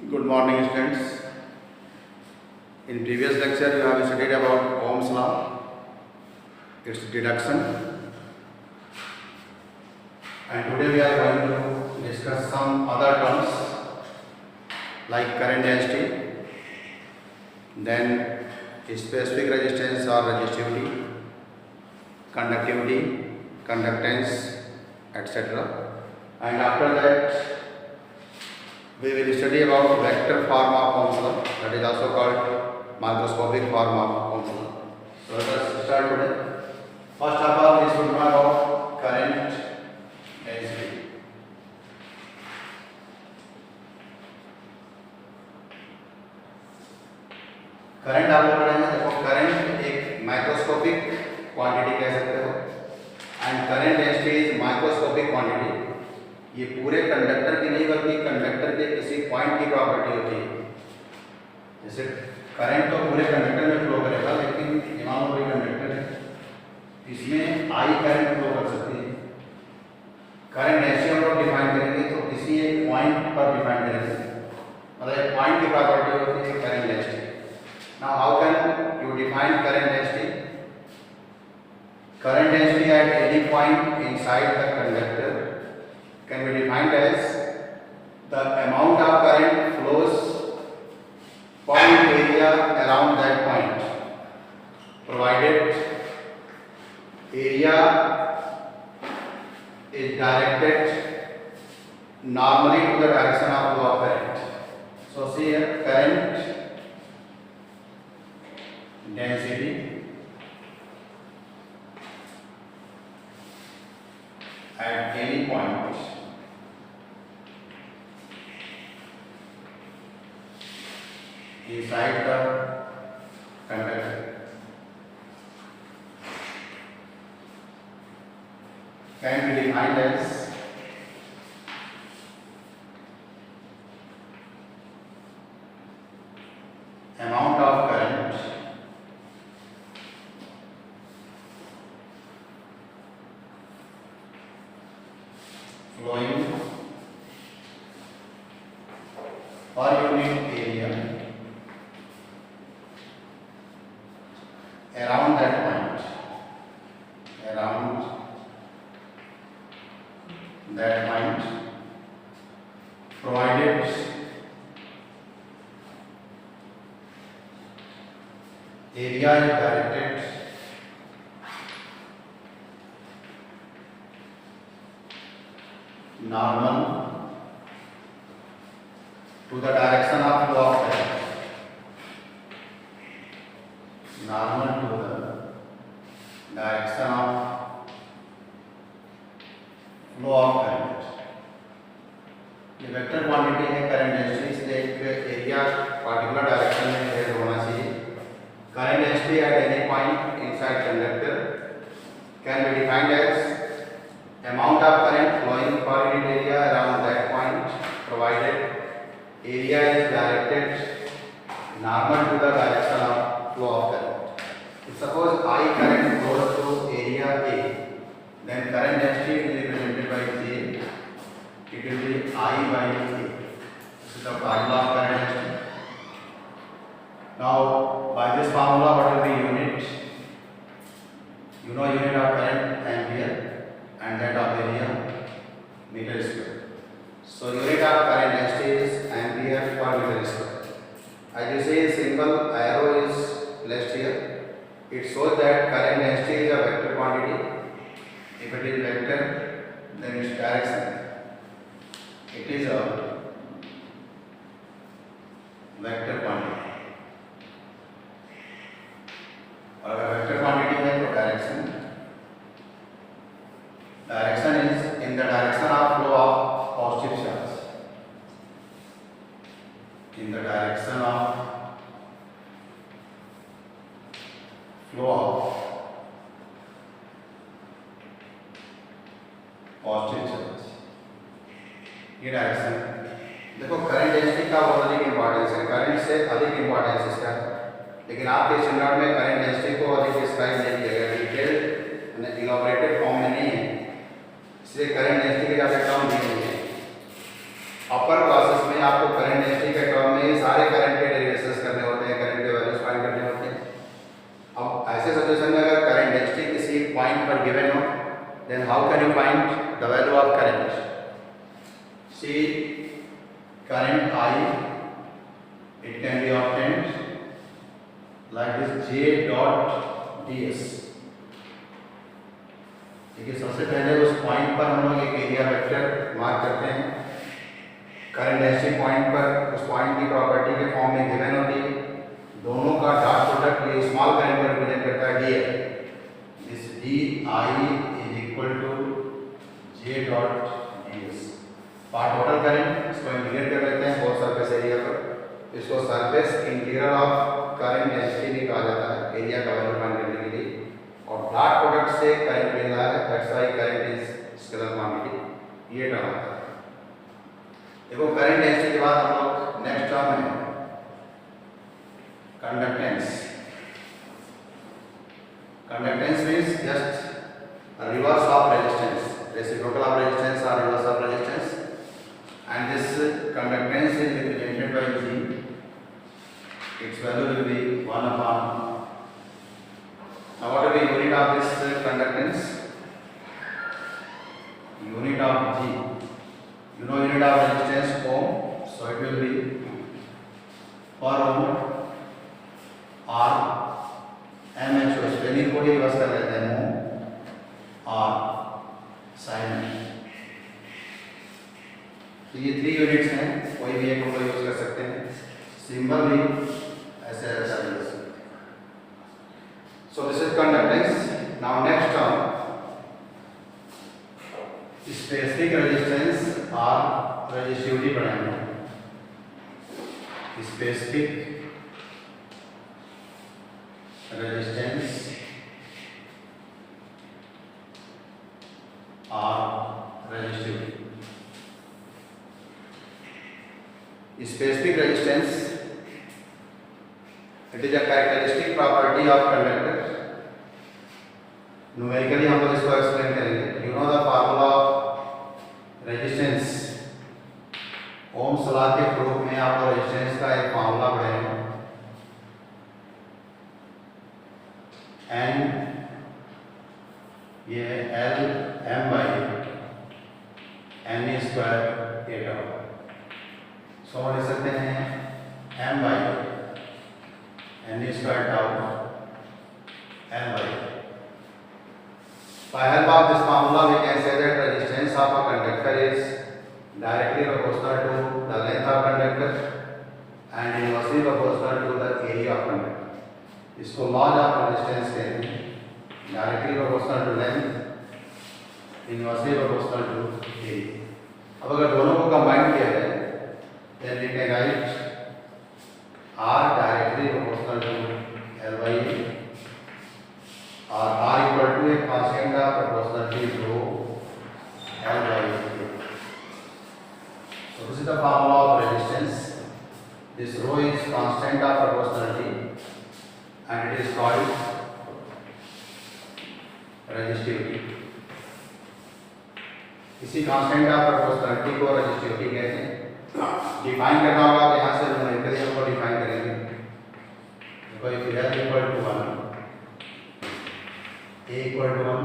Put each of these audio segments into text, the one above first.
Good morning, students. In previous lecture, you have studied about Ohm's law, its deduction, and today we are going to discuss some other terms like current density, then specific resistance or resistivity, conductivity, conductance, etc. And after that, we will study about vector form of Ohm's law, that is also called microscopic form of Ohm's law. So let us start today. First of all, we should know about current density. Current आपको पढ़ेंगे, देखो current एक microscopic quantity कह सकते हो and current density is microscopic quantity. ये पूरे conductor की नहीं बल्कि कंडक्टर के किसी पॉइंट की प्रॉपर्टी होती है। जैसे करंट तो पूरे कंडक्टर में फ्लो करेगा, लेकिन मान लो कोई कंडक्टर है, इसमें आई करंट फ्लो कर सकती है। करंट डेंसिटी हम लोग डिफाइन करेंगे तो किसी एक पॉइंट पर डिफाइन करेंगे, मतलब एक पॉइंट की प्रॉपर्टी होती है current density. Now how can you define current density? Current density at any point inside the conductor can be defined as the amount of current flows point area around that point, provided area is directed normally to the direction of flow of current. So see here, current density at any point inside the conductor can be defined as amount of current flowing per unit area around that point, provided area is directed normal to the direction of flow of current, normal to the direction of flow of current। ये vector quantity है current density, इसलिए एक area particular direction में head होना चाहिए। Current density at any point inside conductor can be defined as amount of current flowing per unit area around that point, provided area is directed normal to the direction of flow of current. If suppose I current flows through area A, then current density is represented by J. It will be I by A. This is the formula of current density. Now by this formula, what will be unit? You know unit of current ampere and that of area meter square. So unit of current density is ampere per meter square. As you see, symbol arrow is placed here. It shows that current density is a vector quantity. If it is vector, then its direction it is a vector quantity. और अगर vector quantity है तो direction is in the direction of flow of positive charge, in the direction of flow of positive charge। ये direction देखो, current density का बहुत अधिक importance है, करंट से अधिक इंपॉर्टेंस इसका है, लेकिन आपके स्टैंडर्ड में करंट डेंसिटी को अधिक डिस्क्राइब नहीं किया गया, डिटेल इलॉबरेटेड फॉर्म में नहीं है, इसलिए करंट डेंसिटी के ज़्यादा टर्म नहीं है। अपर क्लासेस में आपको करंट डेंसिटी का term how can you find the value of current? See, current I, it can be obtained like this J dot ds. देखिए सबसे पहले उस पॉइंट पर हम लोग एक एरिया वेक्टर मार्क करते हैं। करंट डेंसिटी पॉइंट पर उस पॉइंट की प्रॉपर्टी के फॉर्म में गिवन होती है, दोनों का डॉट प्रोडक्ट ये स्मॉल करंट को रिप्रेजेंट करता है डी है। This d I is equal to J dot d S. Part total current, इसको इंटीग्रेट कर लेते हैं बोथ सरफेस एरिया पर। इसको surface integral of current density भी कहा जाता है एरिया का वैल्यू फाइंड करने के लिए। और डॉट प्रोडक्ट से करंट मिल रहा है, that's why current is scalar quantity. ये टर्म आता है। देखो करंट डेंसिटी के बाद हम लोग नेक्स्ट टर्म है conductance. Conductance means just reverse of resistance, reciprocal of resistance और reverse of resistance, and this conductance is represented by G. Its value will be 1 upon. Now what will be unit of this conductance? Unit of G. You know unit of resistance ohm, so it will be per ohm R MHO। Spelling को ही reverse कर लेते हैं, ohm R sin। तो ये 3 units हैं, कोई भी एक को यूज कर सकते हैं। सिंबल भी ऐसे ऐसा यूज कर सकते हैं। So this is conductance. Now next term specific resistance और रेजिस्टिविटी पढ़ेंगे। स्पेसिफिक रेजिस्टेंस और resistivity. Specific resistance, it is a characteristic property of conductor. Numerically हम लोग इसको एक्सप्लेन करेंगे। You know the formula of resistance। Ohm's law के proof में आपको रेजिस्टेंस का एक फार्मूला पढ़ेंगे, N ये L M by N square एटा। सो लिख सकते हैं m by n square tau n by। By help of this formula we can say that resistance of a conductor is directly proportional to the length of conductor and inversely proportional to the area of conductor। इसको laws of resistance कहते हैं, directly proportional to length, inversely proportional to area. अब अगर दोनों को combine किया जाए then we can write R directly proportional to L by A, or R equal to a constant of proportionality rho L by A। So this is the formula of resistance. This rho is constant of proportionality and it is called resistivity। इसी constant of proportionality को resistivity कहते हैं। Define करना होगा तो यहाँ से numerically हमको डिफाइन करेंगे। देखो if L equal to 1, A equal to 1,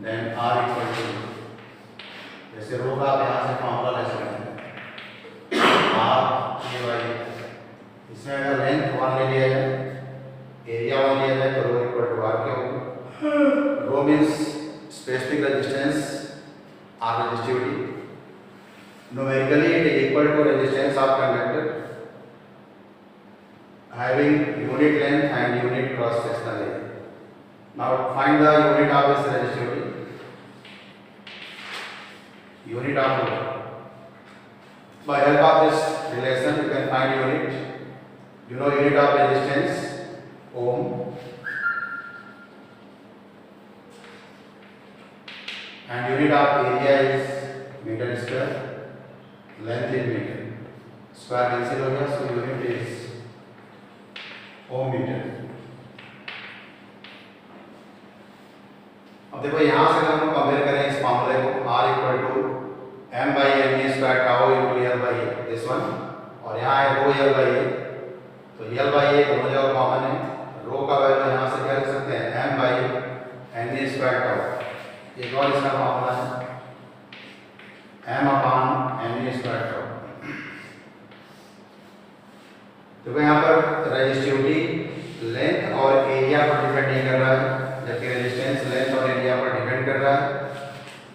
then R equal to, जैसे रो का आप यहाँ से फॉर्मूला ले सकते हैं R A बाई। इसमें अगर लेंथ 1 ले लिया जाए, एरिया 1 लिया जाए तो रो इक्वल टू R क्या होगा? Rho means specific resistance or resistivity। Numerically it is equal to resistance of conductor having unit length and unit cross sectional area। Now find the unit of this resistivity, unit of load। By help of this relation you can find unit। You know unit of resistance ohm and unit of area is meter square, length is meter, square cancel हो गया, so unit is ohm meter। अब देखो यहाँ से अगर हम compare करें इस फॉर्मूले को, R equal to m by n square tau into L by A, this one, और यहाँ है रो L by A, तो L by A दोनों जगह कॉमन है। रो का वैल्यू यहाँ से क्या लिख सकते हैं m by N A square tau, एक और इसका फॉर्मूला है M upon N A square tau. तो यहाँ पर रेजिस्टिविटी लेंथ और एरिया पर डिपेंड नहीं कर रहा है, जबकि रेजिस्टेंस लेंथ और एरिया पर डिपेंड कर रहा है।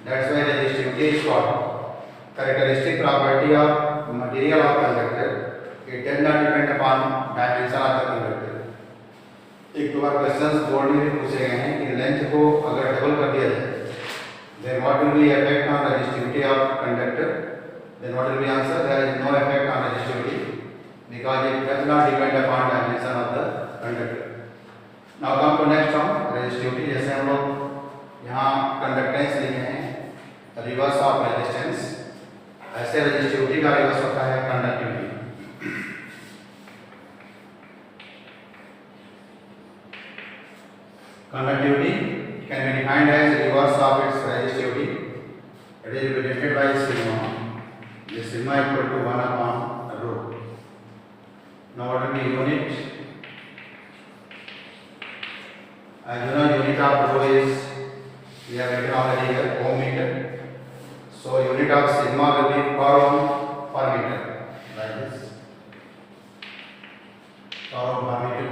That's why resistivity is called characteristic property of material of conductor. It does not depend upon dimension of the conductor. एक दो बार क्वेश्चंस बोर्ड में भी पूछे गए हैं कि लेंथ को अगर डबल कर दिया जाए then what will be effect on resistivity of conductor? Then what will be answer? There is no effect on resistivity because it does not depend upon dimension of the conductor. Now come to next term, resistivity। जैसे हम लोग यहाँ conductance लिखे हैं reverse of resistance, ऐसे resistivity का reverse होता है conductivity. Conductivity can be defined as reverse of its resistivity. It is represented by sigma. The sigma equal to 1 upon rho. Now what will be unit? As you know, unit of rho is, we have written already here, ohm meter. So unit of sigma will be per ohm per meter, like this. Per ohm per meter.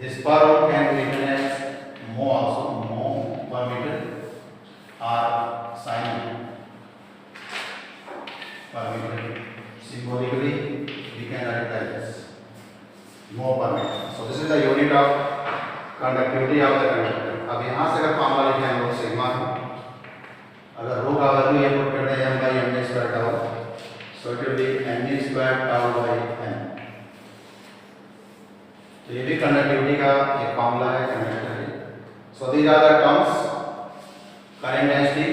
This per ohm can be written as mho also, mho per meter or sin per meter. Symbolically we can write like this, mho per meter. So this is the unit of conductivity of the conductor. अब यहाँ से अगर formula लिखें हम लोग sigma, अगर रो का value ये पुट करते हैं m by n square tau, so it will be n square tau by n। तो ये भी कंडक्टिविटी का एक फॉर्मूला है conductor. So these are the terms: current density,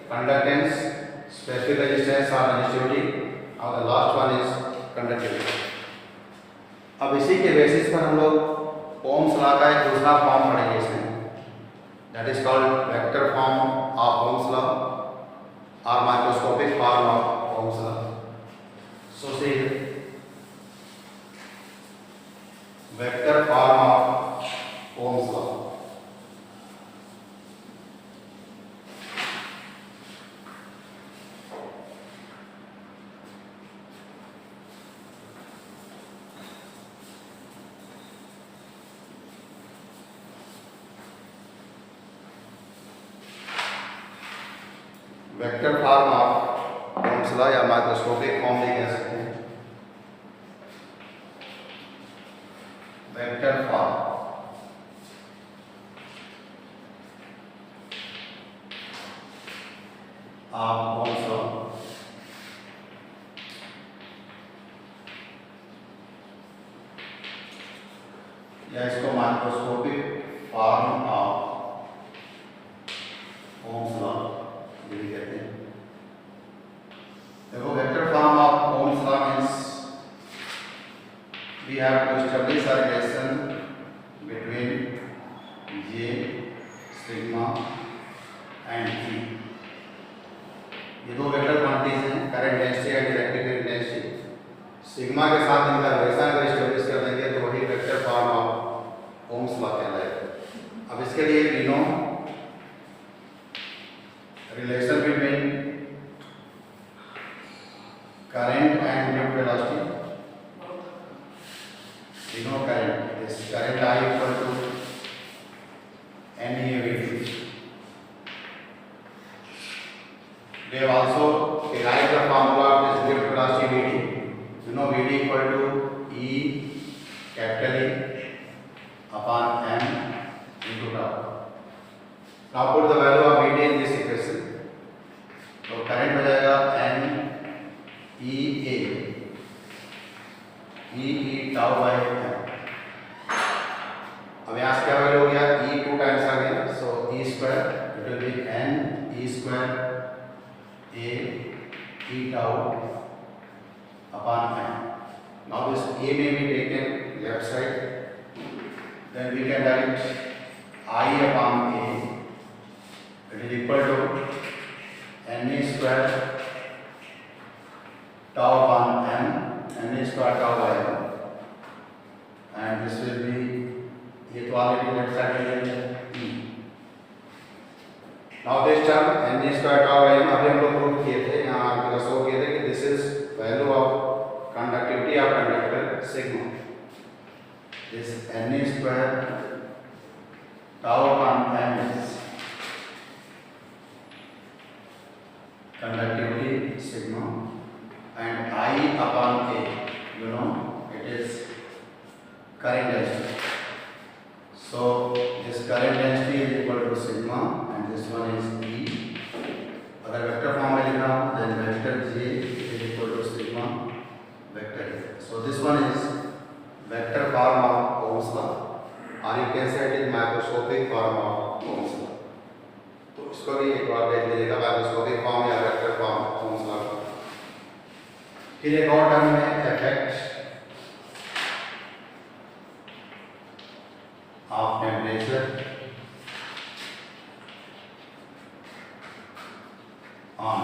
conductance, specific resistance or resistivity, और the last one is conductivity। अब इसी के बेसिस पर हम लोग ओम्स लॉ का एक दूसरा फॉर्म पढ़ेंगे इसमें, that is called vector form of Ohm's law or microscopic form of Ohm's law। So see vector form of Ohm's law। Vector form of Ohm's law या माइक्रोस्कोपिक फॉर्म भी कह सकते हैं। Vector form of Ohm's law, या इसको microscopic form of Ohm's law भी कहते हैं। देखो vector form of Ohm's law means we have to establish a relation between J, sigma and T। ये दो वेक्टर क्वांटिटीज हैं, current density and electric density. Sigma के साथ इनका रिलेशन अगर एस्टेब्लिश कर देंगे तो वही vector form of Ohm's law कहलाएगा। अब इसके लिए we know relation between current and net velocity। We know current, this current I equal to NEAVD। We have also derived the formula of this net velocity Vd। You know Vd equal to E capital E upon m into tau। Now put the value of Vd in this equation। तो करंट हो जाएगा n e a e tau by m। अब यहाँ से क्या value हो गया, e 2 टाइम्स आ गया, सो e square it will be n e square a e tau upon m। Now this a may be taken left side, then we can write I upon a, it is equal to n square tau upon m, n square tau by m, and this will be, ये तो already left side में e, now this term n square tau m अभी हम लोग prove किए थे, यहाँ आपके शो किए थे कि this is value of conductivity of conductor sigma. This n square tau upon m is conductivity sigma and I upon A, you know, it is current density. So this current density is equal to sigma and this one is E. अगर vector form में लिखना हो then vector J is equal to sigma vector A. So this one is vector form of Ohm's law, or you can say it is macroscopic form of Ohm's law. तो इसको भी एक बार देख लीजिएगा, macroscopic form या vector form Ohm's law. फिर एक और टर्म है effect of temperature on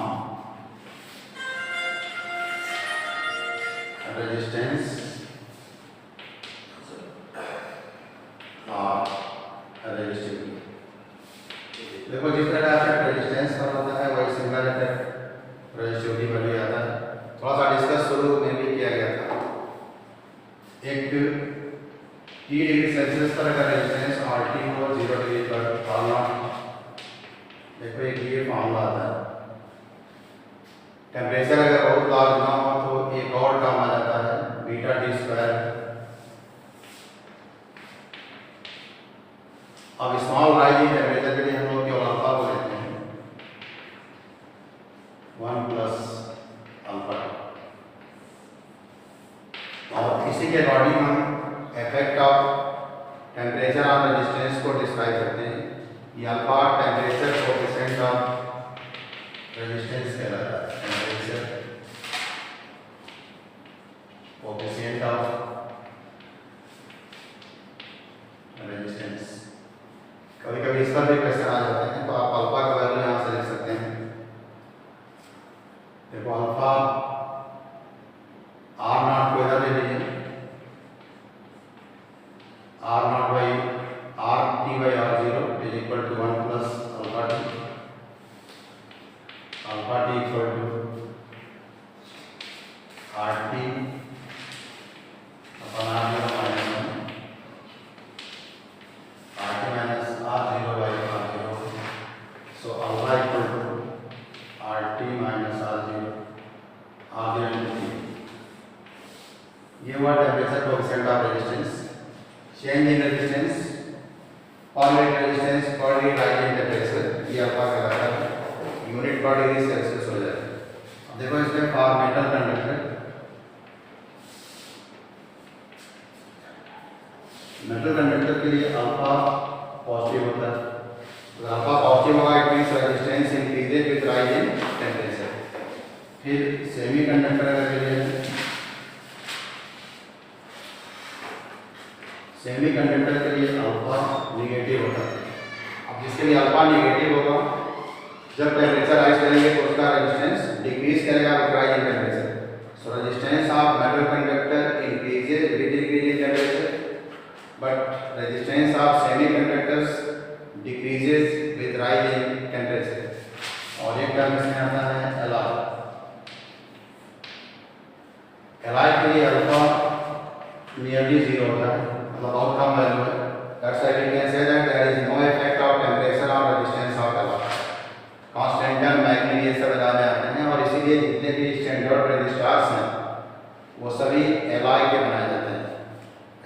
resistance और रेजिस्टिविटी. देखो जिस तरह का रेजिस्टेंस पर होता है वही सिमिलर इफेक्ट रेजिस्टिविटी पर भी आता है. थोड़ा सा डिस्कस शुरू में भी किया गया था. एक T डिग्री सेल्सियस पर अगर रेजिस्टेंस RT को 0 डिग्री पर फार्मूला, देखो एक ये फार्मूला आता है. टेम्परेचर अगर बहुत लार्ज ना हो तो एक और टर्म आ जाता है बीटा टी स्क्वायर. अब स्मॉल राइजिंग टेम्परेचर के लिए हम लोग केवल अल्फा को लेते हैं 1 प्लस अल्फा. और इसी के अकॉर्डिंग हम effect of temperature on resistance को डिस्क्राइब करते हैं. ये alpha temperature coefficient of resistance कहलाता है. Temperature coefficient of resistance. कभी कभी इस पर भी क्वेश्चन आ जाते हैं, तो आप अल्फा का वैल्यू यहाँ से लिख सकते हैं. देखो अल्फा आर नॉट को इधर ले लीजिए, R naught by R T by R zero is equal to 1 plus alpha T. Alpha T equal to R T upon R zero minus 1 R T minus R zero by R zero. So alpha equal to R T minus R zero into T. ये हुआ temperature coefficient of resistance. Change in resistance per unit resistance per unit rise in temperature, ये alpha कहलाता है. Unit पर degree Celsius हो जाए. अब देखो इसमें for metal conductor, metal conductor के लिए अल्फा पॉजिटिव होता है. तो अल्फा पॉजिटिव होगा it means resistance increases with rise in temperature. फिर सेमी कंडक्टर के लिए, सेमी कंडक्टर के लिए अल्फा निगेटिव होता है. अब जिसके लिए अल्फा निगेटिव होगा, जब टेम्परेचर राइज करेंगे तो उसका रेजिस्टेंस डिक्रीज करेगा with rise in temperature. So resistance of metal conductor increases with decrease in temperature, but resistance of semi conductors decreases with rise in temperature. और एक टर्म इसमें आता है एलआई. एलआई के लिए अल्फा नियरली 0 होता है, मतलब बहुत कम वैल्यू है. That's why we can say that there is no effect of temperature on resistance of alloy. Constant term मैग्नी ये सब लगाए जाते हैं, और इसीलिए जितने भी स्टैंडर्ड रजिस्टर्स हैं वो सभी एलआई के बनाए जाते हैं.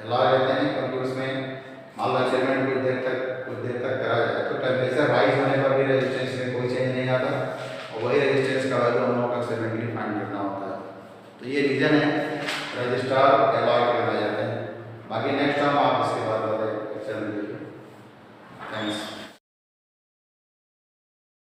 एलआई रहते हैं क्योंकि उसमें मान लो एक्सपेरिमेंट कुछ देर तक करा जाए तो टेम्परेचर राइज होने पर भी रेजिस्टेंस में कोई चेंज नहीं आता, और वही रेजिस्टेंस का वैल्यू हम लोग को एक्सपेरिमेंटली फाइंड करना होता है. तो ये रीजन है रजिस्टर एलआई